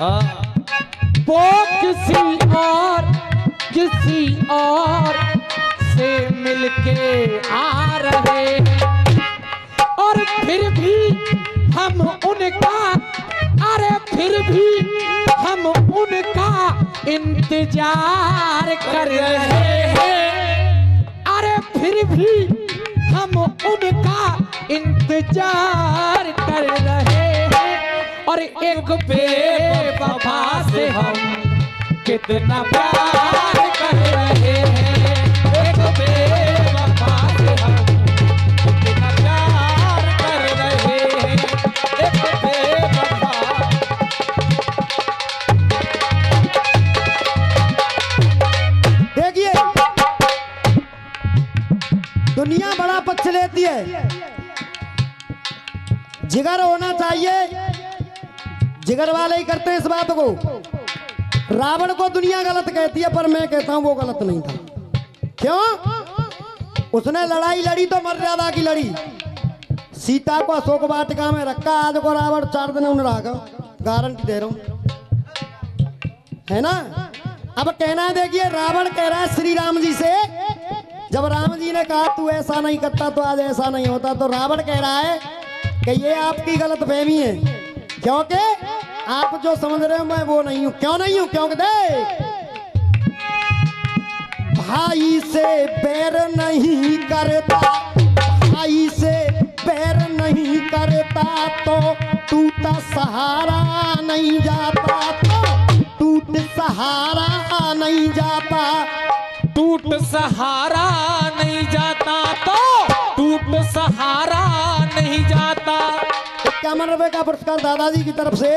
वो किसी और से मिलके आ रहे हैं और फिर भी हम उनका, अरे फिर भी हम उनका इंतजार कर रहे हैं, अरे फिर भी हम उनका इंतजार कर रहे हैं। और एक बेवफा से हम कितना प्यार कर रहे हैं, एक बेवफा से हम कितना प्यार कर रहे हैं, एक बेवफा। देखिए दुनिया बड़ा पक्ष लेती है, जिगर होना चाहिए, जिगर वाले ही करते हैं इस बात को। रावण को दुनिया गलत कहती है पर मैं कहता हूं वो गलत नहीं था। क्यों? उसने लड़ाई लड़ी तो मर्यादा की लड़ी। सीता को अशोक वाटिका में रखा, आज को रावण 4 दिन उन्हें रखा, गारंटी दे रहा हूं, है ना। अब कहना है, देखिए रावण कह रहा है श्री राम जी से, जब राम जी ने कहा तू ऐसा नहीं करता तो आज ऐसा नहीं होता, तो रावण कह रहा है कि ये आपकी गलतफहमी है, क्योंकि आप जो समझ रहे हो मैं वो नहीं हूं। क्यों नहीं हूं? क्योंकि देख भाई से बैर नहीं करता, भाई से बैर नहीं करता तो टूट सहारा नहीं जाता, तो टूट सहारा नहीं जाता, टूट सहारा नहीं जाता, तो टूट सहारा नहीं जाता। 51 रुपए का पुरस्कार दादाजी की तरफ से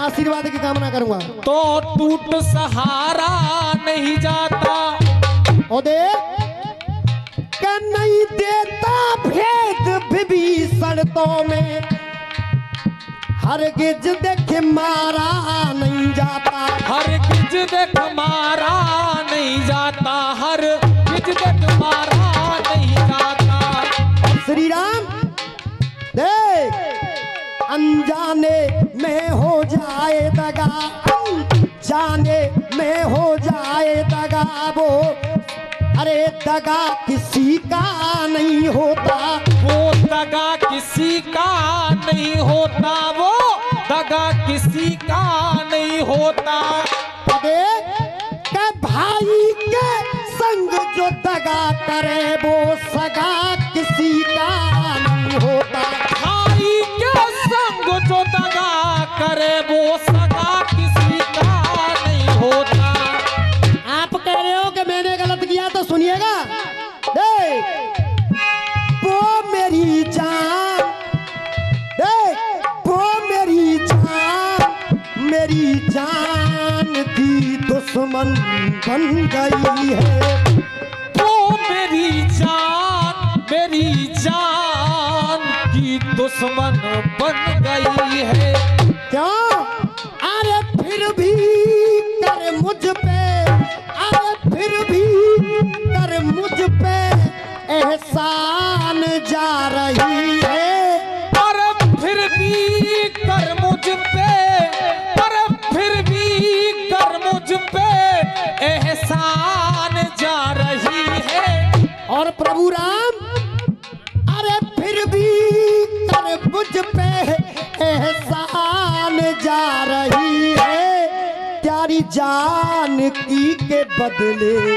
आशीर्वाद की कामना करूंगा। तो टूट सहारा नहीं जाता। और देख नहीं देता भेद विभीषण तो में, हरगिज देख मारा नहीं जाता, हरगिज देख मारा नहीं जाता, हरगिज देख मारा नहीं जाता। श्री राम देख अनजाने में हो जाए दगा, अनजाने में हो जाए दगा, वो अरे दगा किसी का नहीं होता, वो दगा किसी का नहीं होता, वो दगा किसी का नहीं होता। के भाई के संग जो दगा करे वो सगा किसी का नहीं होता, भाई के संग जो दगा करे वो सगा किसी का नहीं होता। आप कह रहे हो कि मैंने गलत किया तो सुनिएगा, देख वो मेरी जान, देख वो मेरी जान की दुश्मन बन गई है, वो मेरी जान की दुश्मन बन गई है। क्यों? अरे फिर भी कर मुझ पे, अरे फिर भी कर मुझ पे एहसान जा रही है, अरे फिर भी कर मुझ पे, अरे फिर भी कर मुझ पे एहसान जा रही है। और प्रभु राम अरे फिर भी कर मुझ पे एहसान जा रही है, तेरी जानकी के बदले,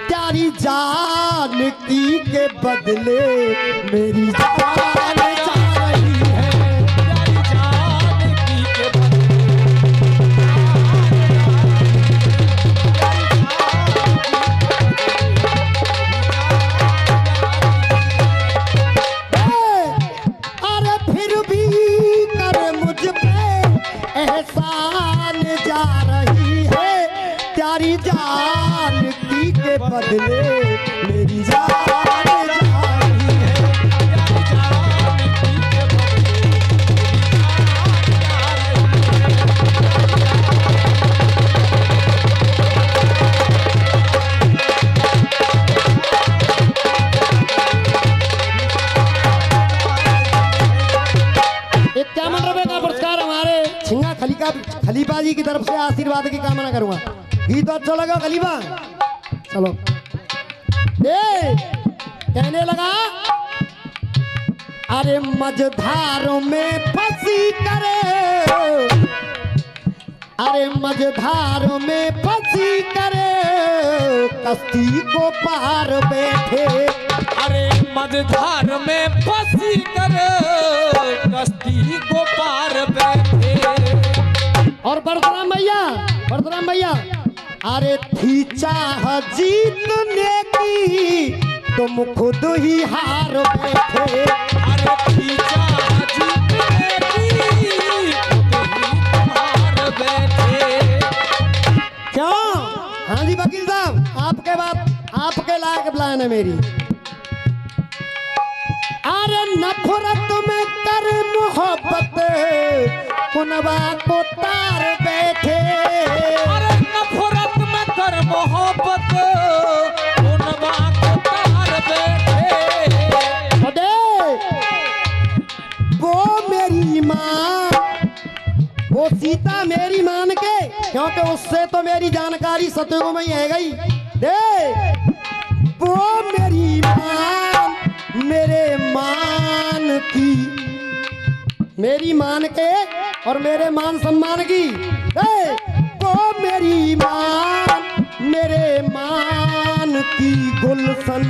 तेरी जानकी के बदले मेरी जान जा रही है, प्यारी जानकी के अरे फिर भी कर मुझ पे एहसान जा रही है, तेरी जानकी के बदले मेरी जान जा रही है, का खलीफा जी की तरफ से आशीर्वाद की कामना करूंगा। गीत अच्छा लगा खलीफा? चलो कहने लगा, अरे मझधारों में फंसी करे, अरे मझधारों में फंसी करे, कश्ती को पार बैठे, अरे मझधार में फंसी कर कश्ती को पार बैठे। और परशुराम भैया, अरे थी चाह जीतने की तुम खुद ही हार बैठे, अरे थी चाह जीतने की खुद ही हार बैठे। क्यों? हाँ जी वकील साहब, आपके बात आपके लायक लाइन है मेरी। अरे नफरत में कर मोहब्बत कुनबा को तार बैठे, अरे नफरत में कर मोहब्बत कुनबा को तार बैठे। अरे वो मेरी माँ, वो सीता मेरी मान के, क्योंकि उससे तो मेरी जानकारी सतयुग में ही है गई। वो मेरी मान, मेरे मान की, मेरी मान के और मेरे मान सम्मान की, वो मेरी मान, मेरे मान की गुलशन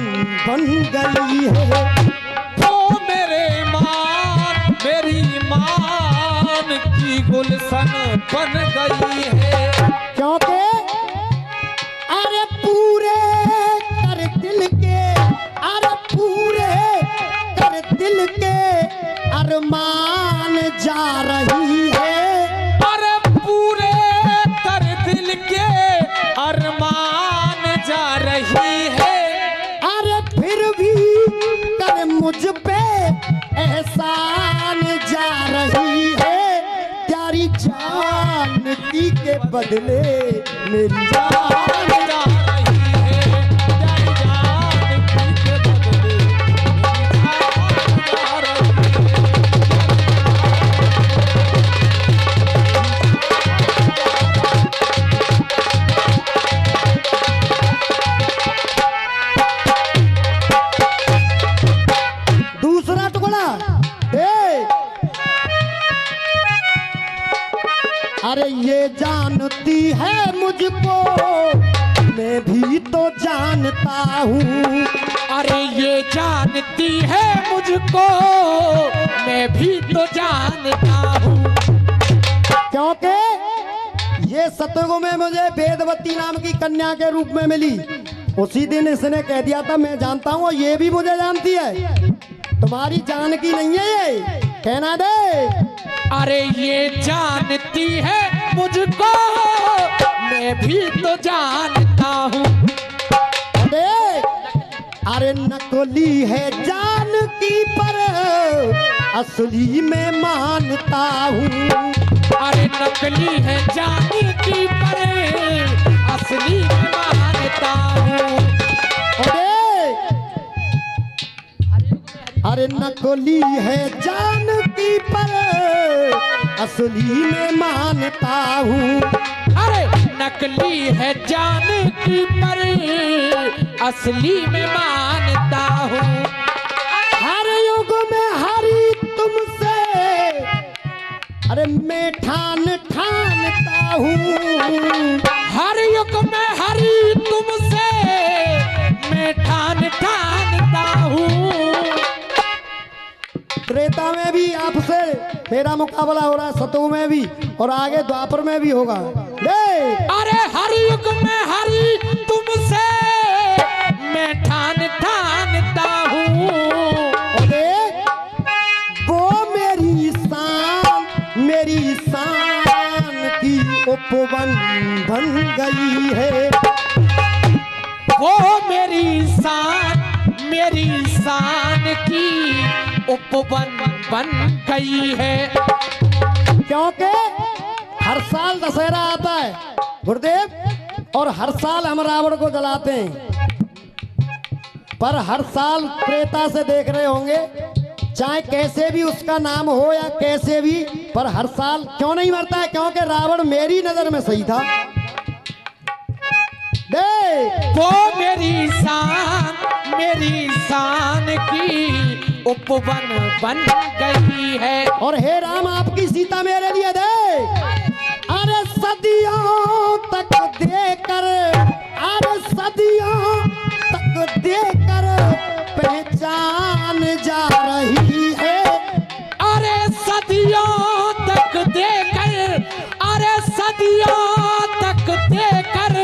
बन गई है। वो मेरे मान, मेरी मान की गुलशन बन गई है। क्योंकि अरे पूरे कर दिल के, अरे पूरे कर दिल के अरमान जा रही है, अरे पूरे कर दिल के अरमान जा रही है। अरे फिर भी कर मुझ पे एहसान जा रही है, प्यारी जानकी के बदले मेरी जान जा रही है, प्यारी जानकी के बदले मेरी जान जा रही है। दूसरा टुकड़ा, अरे ये जानती है मुझको, मैं भी तो जानता हूँ, अरे ये जानती है मुझको, मैं भी तो जानता हूँ। क्योंकि ये सतयुग में मुझे वेदवती नाम की कन्या के रूप में मिली। उसी दिन इसने कह दिया था मैं जानता हूँ, और ये भी मुझे जानती है। तुम्हारी जान की नहीं है ये, कहना दे। अरे ये जानती है मुझको, मैं भी तो जानता हूँ। अरे नकली है जानकी पर असली में मानता हूँ, अरे नकली है जानकी पर असली में मानता हूँ। अरे नकली है जानकी पर असली में मानता हूँ, अरे नकली है जानकी पर असली में मानता हूँ। हर युग में हरी तुमसे, अरे मैं ठानता हूँ, हर युग में हरी तुमसे मैं ठानता हूँ। त्रेता में भी आपसे मेरा मुकाबला हो रहा है, सतयुग में भी, और आगे द्वापर में भी होगा। अरे हर युग में हरी तुमसे मैं ठानता हूँ। वो मेरी शान की उपवन बन गई है, वो मेरी शान की उपवन बन गई है। क्योंकि हर साल दशहरा आता है गुरुदेव, और हर साल हम रावण को जलाते हैं, पर हर साल त्रेता से देख रहे होंगे चाहे कैसे भी उसका नाम हो या कैसे भी, पर हर साल क्यों नहीं मरता है? क्योंकि रावण मेरी नजर में सही था। दे वो मेरी शान की उपवन बन गई है। और हे राम आपकी सीता मेरे लिए दे। अरे सदियों तक देकर, अरे सदियों तक देकर पहचान जा रही है। अरे सदियों तक देकर, अरे सदियों तक देकर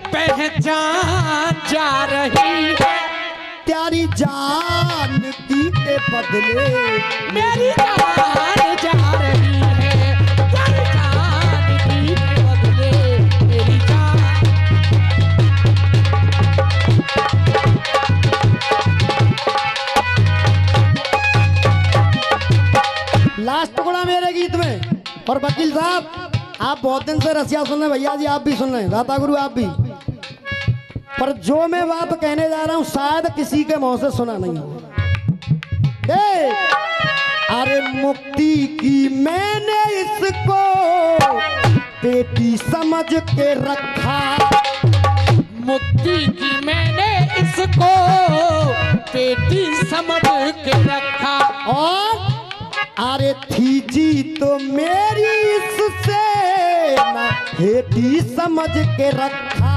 पहचान जा रही है। तेरी जान की के बदले मेरी जान जा रही है। तेरी जान की के बदले मेरी जान। लास्ट टुकड़ा मेरे गीत में। और वकील साहब आप बहुत दिन से रसिया सुन रहे, भैया जी आप भी सुन रहे हैं, दाता गुरु आप भी, पर जो मैं बात कहने जा रहा हूं शायद किसी के मुंह से सुना नहीं हो। अरे मुक्ति की मैंने इसको बेटी समझ के रखा। मुक्ति की मैंने इसको बेटी समझ के रखा। और अरे थी जी तो मेरी इससे ना बेटी समझ के रखा।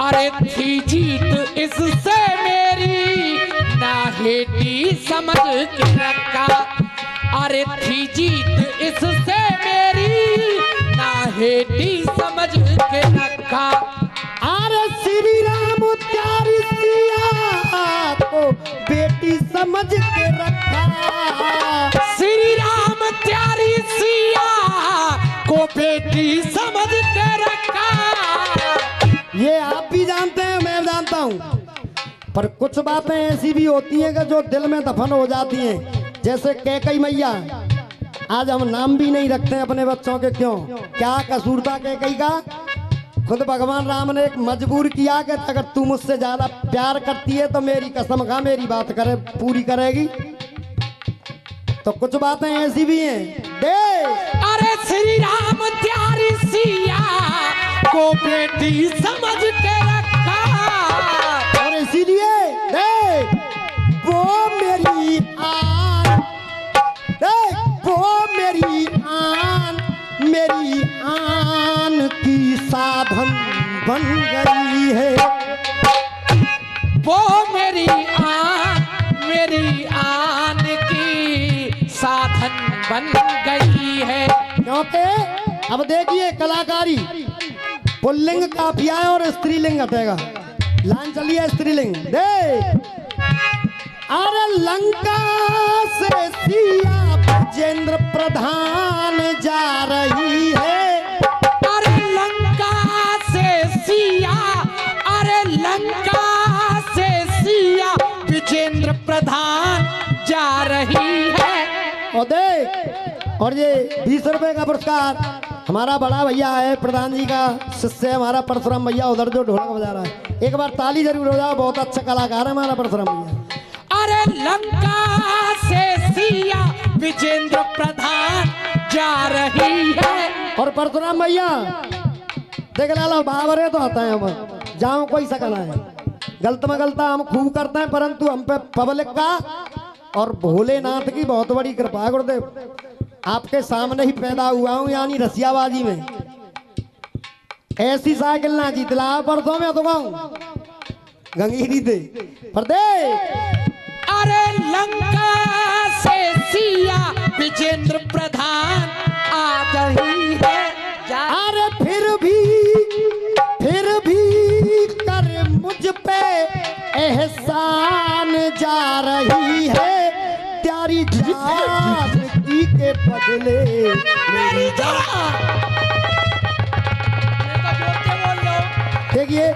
अरे थी जीत इससे मेरी नाहेटी समझ के रखा। अरे थी जीत इससे मेरी नाहेटी समझ के रखा। अरे श्री राम प्यारी सिया को बेटी समझ के रखा। श्री राम प्यारी सिया को बेटी समझ के रखा। ये आप भी जानते हैं, मैं जानता हूँ, पर कुछ बातें ऐसी भी होती हैं कि जो दिल में दफन हो जाती हैं। जैसे कैकई मैया, आज हम नाम भी नहीं रखते हैं अपने बच्चों के, क्यों? क्या कसूर था कैकई का? खुद भगवान राम ने एक मजबूर किया कि अगर तू मुझसे ज्यादा प्यार करती है तो मेरी कसम खा मेरी बात करे पूरी करेगी। तो कुछ बातें ऐसी भी हैं। दे अरे श्री राम प्यारी सिया को बेटी समझ के रखा। और इसीलिए दे वो मेरी आन, दे वो मेरी आन, मेरी आन की साधन बन गई है। वो मेरी आन की साधन बन गई है। क्योंकि अब देखिए कलाकारी, पुल्लिंग काफिया है और स्त्रीलिंग हटेगा। लाइन चलिए स्त्रीलिंग। दे अरे लंका से सिया विजेंद्र प्रधान जा रही है। अरे लंका से सिया, अरे लंका से सिया विजेंद्र प्रधान जा रही है। और देख, और ये 20 रुपए का पुरस्कार हमारा बड़ा भैया है, प्रधान जी का शिष्य है हमारा परशुराम भैया, उधर जो ढोलक बजा रहा है। एक बार ताली जरूर हो जाओ, बहुत अच्छा कलाकार है हमारा परशुराम भैया। अरे लंका से सिया विजेंद्र प्रधान जा रही है। और परशुराम भैया देख ला लो बाबरे तो आता है, हम जाओ कोई सकना है, गलत में गलता हम खूब करते हैं, परंतु हम पे पब्लिक का और भोलेनाथ की बहुत बड़ी कृपा है। गुरुदेव आपके सामने ही पैदा हुआ हूं, यानी रसियाबाजी में। ऐसी साइकिल ना जीतला परसों में तो गंगीरी दे पर दे। अरे लंका से सिया विजेंद्र प्रधान आ रही है। अरे फिर भी कर मुझ पे एहसान जा रही है। तेरी जान की के बदले मेरी जान। देखिए